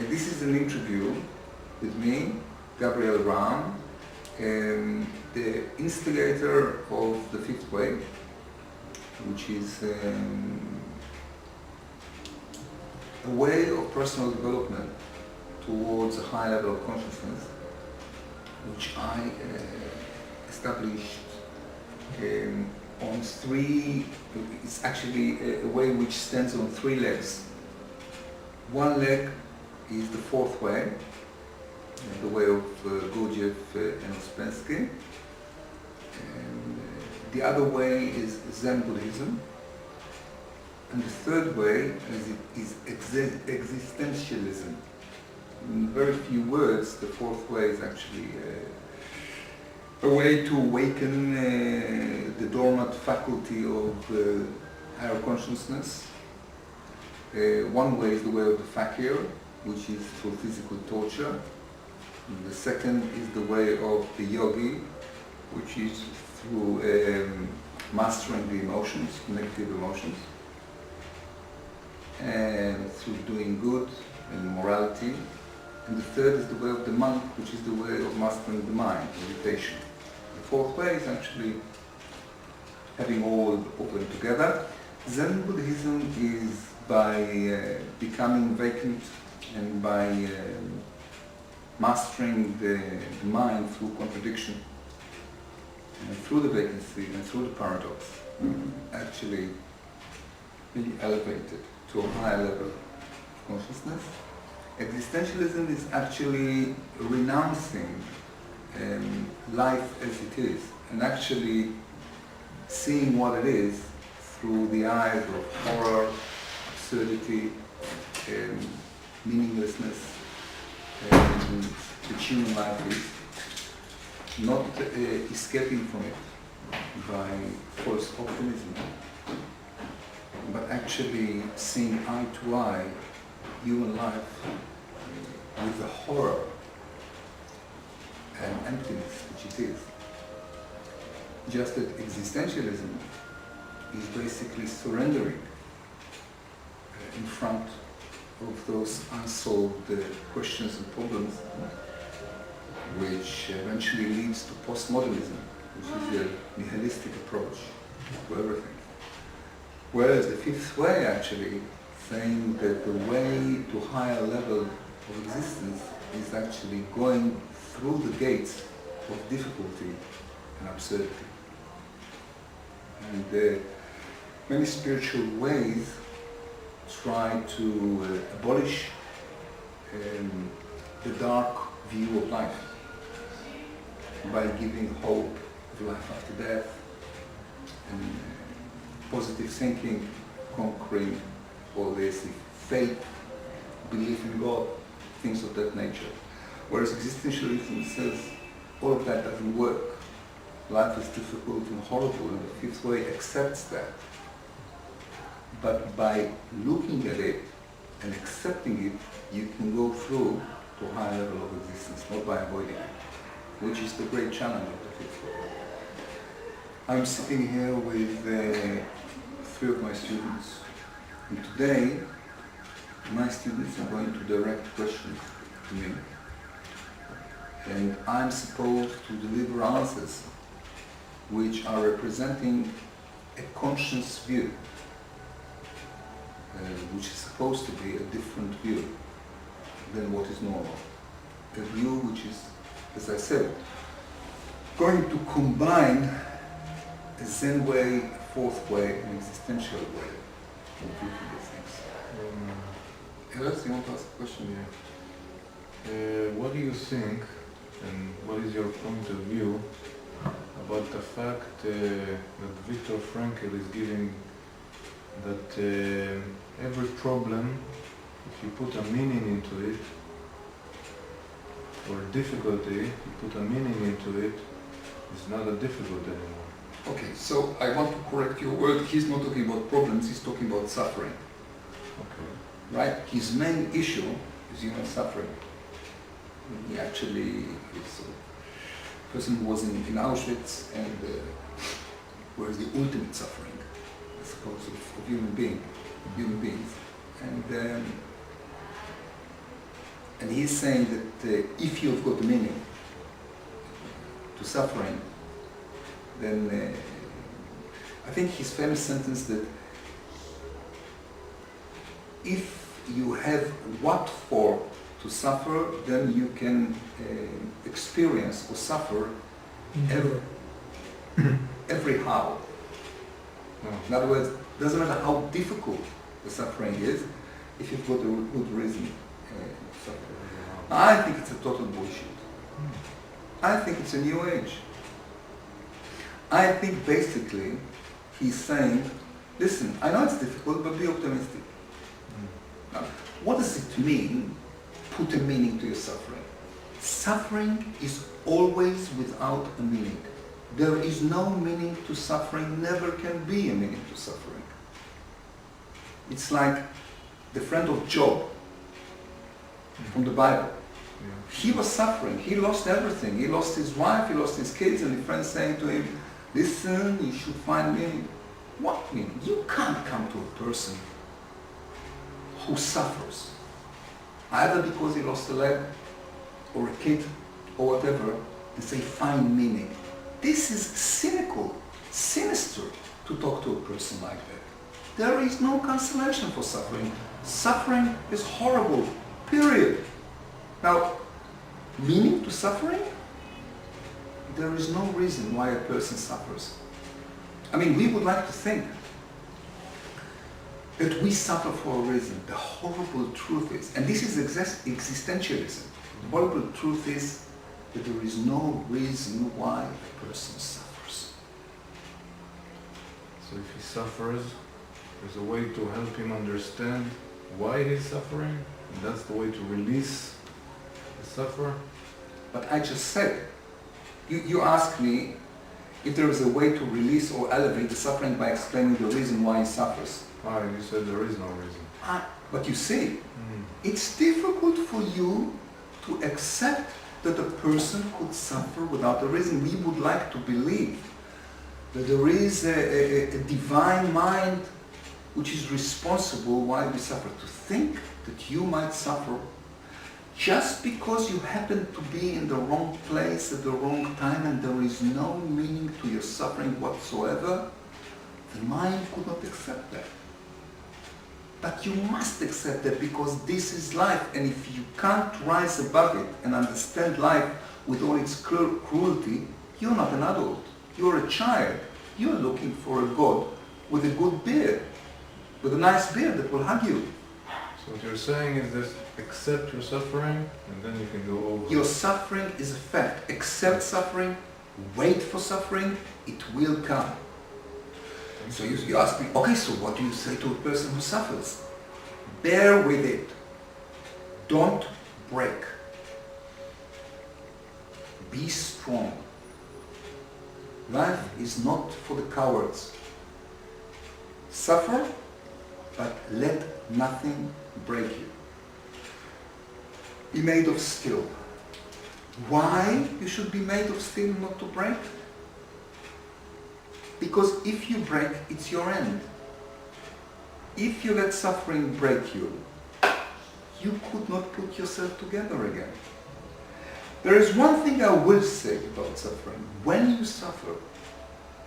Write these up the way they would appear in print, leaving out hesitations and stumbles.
This is an interview with me, Gabriel Raam, the instigator of the Fifth Way, which is a way of personal development towards a high level of consciousness, which I established on three. It's actually a way which stands on three legs. One leg is the fourth way, the way of Gurdjieff and Ouspensky. The other way is Zen Buddhism. And the third way is existentialism. In very few words, the fourth way is actually a way to awaken the dormant faculty of higher consciousness. One way is the way of the fakir, which is through physical torture. And the second is the way of the yogi, which is through mastering the emotions, negative emotions, and through doing good and morality. And the third is the way of the monk, which is the way of mastering the mind, meditation. The fourth way is actually having all open together. Zen Buddhism is by becoming vacant and by mastering the mind through contradiction and through the vacancy and through the paradox, actually be elevated to a higher level of consciousness. Existentialism is actually renouncing life as it is and actually seeing what it is through the eyes of horror, absurdity, meaninglessness, which human life is, not escaping from it by false optimism, but actually seeing eye to eye human life with the horror and emptiness which it is. Just that existentialism is basically surrendering in front of those unsolved questions and problems, which eventually leads to postmodernism, which is a nihilistic approach to everything. Whereas the fifth way actually saying that the way to higher level of existence is actually going through the gates of difficulty and absurdity. And many spiritual ways try to abolish the dark view of life by giving hope of life after death and positive thinking, conquering all this, faith, belief in God, things of that nature. Whereas existentialism says all of that doesn't work. Life is difficult and horrible, and the fifth way accepts that. But by looking at it and accepting it, you can go through to a higher level of existence, not by avoiding it, which is the great challenge of the fifth way. I'm sitting here with three of my students, and today my students are going to direct questions to me, and I'm supposed to deliver answers which are representing a conscious view, which is supposed to be a different view than what is normal. A view which is, as I said, going to combine a Zen way, a fourth way, and existential way of looking at things. Alex, you want to ask a question? Yeah. What do you think, and what is your point of view about the fact that Viktor Frankl is giving that every problem, if you put a meaning into it, or difficulty, you put a meaning into it, it's not a difficulty anymore. Okay, so I want to correct your word. He's not talking about problems, he's talking about suffering. Okay. Right? His main issue is human suffering. He actually is a person who was in Auschwitz and was the ultimate suffering, I suppose, of human beings. And And he's saying that if you've got meaning to suffering, then I think his famous sentence that if you have what for to suffer, then you can experience or suffer every how. In other words, it doesn't matter how difficult the suffering is, if you've got a good reason to suffer. I think it's a total bullshit. I think it's a new age. I think basically he's saying, listen, I know it's difficult, but be optimistic. Now, what does it mean, put a meaning to your suffering? Suffering is always without a meaning. There is no meaning to suffering, never can be a meaning to suffering. It's like the friend of Job from the Bible. He was suffering, he lost everything. He lost his wife, he lost his kids, and the friend saying to him, listen, you should find meaning. What meaning? You can't come to a person who suffers, either because he lost a leg, or a kid, or whatever, and say, find meaning. This is cynical, sinister to talk to a person like that. There is no consolation for suffering. Suffering is horrible, period. Now, meaning to suffering? There is no reason why a person suffers. I mean, we would like to think that we suffer for a reason. The horrible truth is, and this is existentialism, the horrible truth is that there is no reason why a person suffers. So if he suffers, there's a way to help him understand why he's suffering, and that's the way to release the sufferer. But I just said, you asked me if there is a way to release or elevate the suffering by explaining the reason why he suffers. You said there is no reason. But you see, it's difficult for you to accept that a person could suffer without a reason. We would like to believe that there is a divine mind which is responsible why we suffer. To think that you might suffer just because you happen to be in the wrong place at the wrong time and there is no meaning to your suffering whatsoever, the mind could not accept that. But you must accept that because this is life, and if you can't rise above it and understand life with all its cruelty, you're not an adult. You're a child. You're looking for a God with a good beard, with a nice beard that will hug you. So what you're saying is this: accept your suffering, and then you can go over. Your suffering is a fact. Accept suffering, wait for suffering, it will come. So you ask me, okay, so what do you say to a person who suffers? Bear with it. Don't break. Be strong. Life is not for the cowards. Suffer, but let nothing break you. Be made of steel. Why you should be made of steel, not to break? Because if you break, it's your end. If you let suffering break you, you could not put yourself together again. There is one thing I will say about suffering. When you suffer,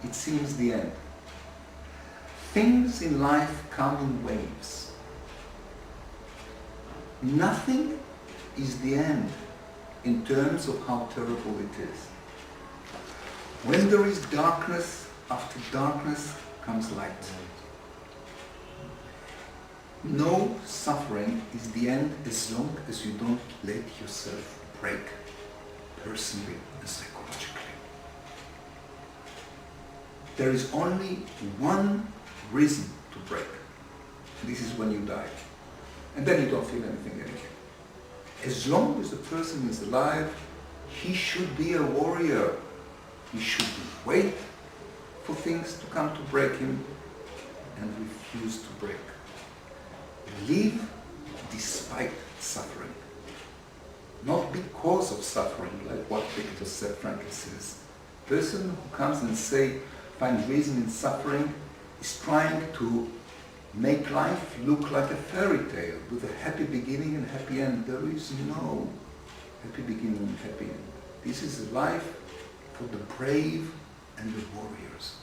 it seems the end. Things in life come in waves. Nothing is the end in terms of how terrible it is. When there is darkness, after darkness comes light. No suffering is the end as long as you don't let yourself break personally and psychologically. There is only one reason to break. This is when you die. And then you don't feel anything anymore. As long as the person is alive, he should be a warrior. He should wait for things to come to break him and refuse to break. Live despite suffering. Not because of suffering, like what Viktor Frankl says. Person who comes and finds reason in suffering is trying to make life look like a fairy tale with a happy beginning and happy end. There is no happy beginning and happy end. This is a life for the brave and the warriors.